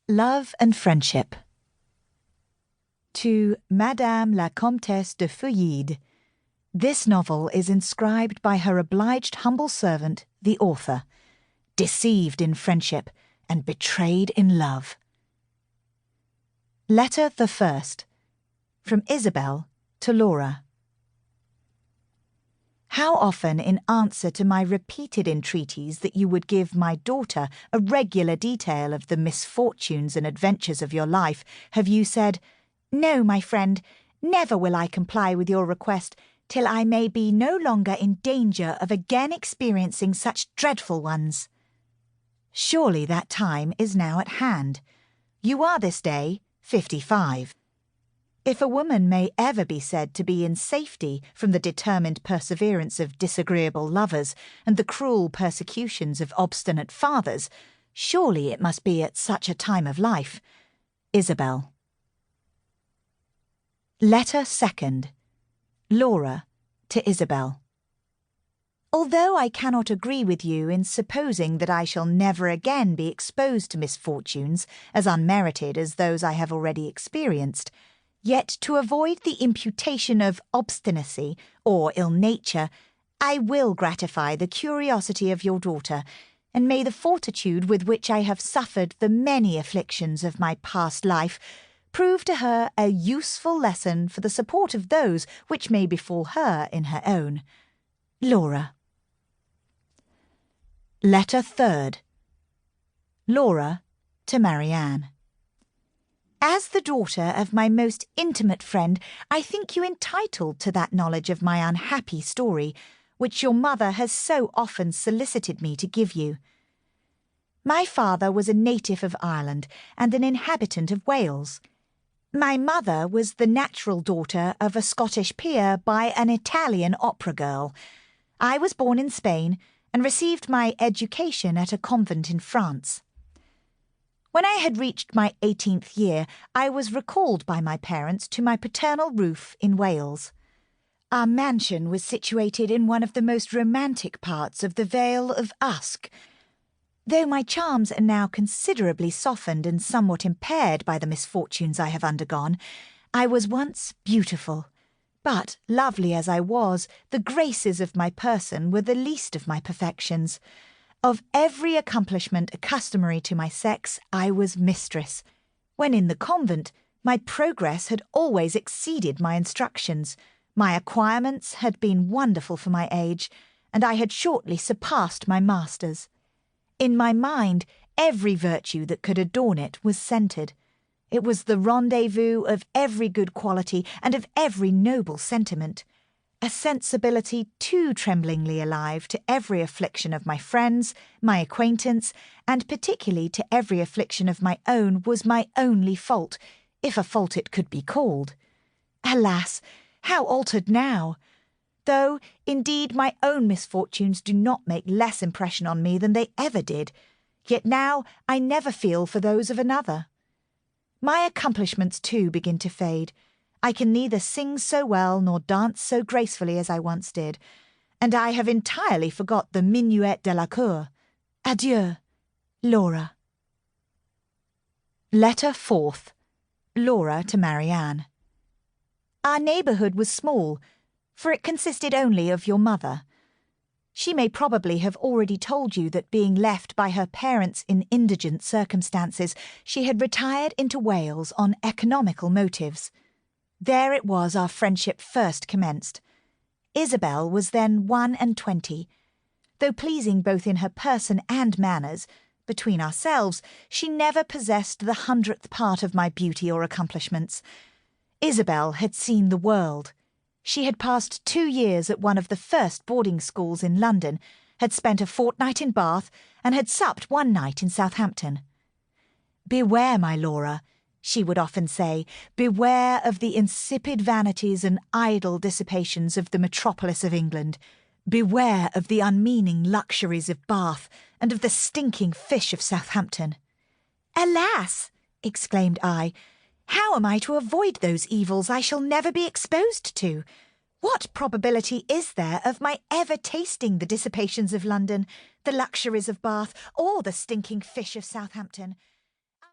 Love and Friendship. To Madame la Comtesse de Feuillide. This novel is inscribed by her obliged humble servant, the author, deceived in friendship and betrayed in love. Letter the First. From Isabel to Laura. How often, in answer to my repeated entreaties that you would give my daughter a regular detail of the misfortunes and adventures of your life, have you said, "No, my friend, never will I comply with your request till I may be no longer in danger of again experiencing such dreadful ones." Surely that time is now at hand. You are this day 55. If a woman may ever be said to be in safety from the determined perseverance of disagreeable lovers and the cruel persecutions of obstinate fathers, surely it must be at such a time of life. Isabel. Letter Second. Laura to Isabel. Although I cannot agree with you in supposing that I shall never again be exposed to misfortunes as unmerited as those I have already experienced, yet to avoid the imputation of obstinacy or ill nature, I will gratify the curiosity of your daughter, and may the fortitude with which I have suffered the many afflictions of my past life prove to her a useful lesson for the support of those which may befall her in her own. Laura. Letter Third. Laura to Marianne. As the daughter of my most intimate friend, I think you entitled to that knowledge of my unhappy story, which your mother has so often solicited me to give you. My father was a native of Ireland and an inhabitant of Wales. My mother was the natural daughter of a Scottish peer by an Italian opera girl. I was born in Spain and received my education at a convent in France. When I had reached my 18th year, I was recalled by my parents to my paternal roof in Wales. Our mansion was situated in one of the most romantic parts of the Vale of Usk. Though my charms are now considerably softened and somewhat impaired by the misfortunes I have undergone, I was once beautiful. But, lovely as I was, the graces of my person were the least of my perfections. Of every accomplishment customary to my sex, I was mistress. When in the convent, my progress had always exceeded my instructions. My acquirements had been wonderful for my age, and I had shortly surpassed my masters. In my mind, every virtue that could adorn it was centred. It was the rendezvous of every good quality and of every noble sentiment. A sensibility too tremblingly alive to every affliction of my friends, my acquaintance, and particularly to every affliction of my own was my only fault, if a fault it could be called. Alas, how altered now! Though, indeed, my own misfortunes do not make less impression on me than they ever did, yet now I never feel for those of another. My accomplishments, too, begin to fade. I can neither sing so well nor dance so gracefully as I once did, and I have entirely forgot the minuet de la cour. Adieu, Laura. Letter Fourth. Laura to Marianne. Our neighbourhood was small, for it consisted only of your mother. She may probably have already told you that being left by her parents in indigent circumstances, she had retired into Wales on economical motives. There it was our friendship first commenced. Isabel was then 21. Though pleasing both in her person and manners, between ourselves, she never possessed the 100th part of my beauty or accomplishments. Isabel had seen the world. She had passed 2 years at one of the first boarding schools in London, had spent a fortnight in Bath, and had supped one night in Southampton. "Beware, my Laura," she would often say, "beware of the insipid vanities and idle dissipations of the metropolis of England. Beware of the unmeaning luxuries of Bath, and of the stinking fish of Southampton." "Alas!" exclaimed I, "how am I to avoid those evils I shall never be exposed to? What probability is there of my ever tasting the dissipations of London, the luxuries of Bath, or the stinking fish of Southampton?"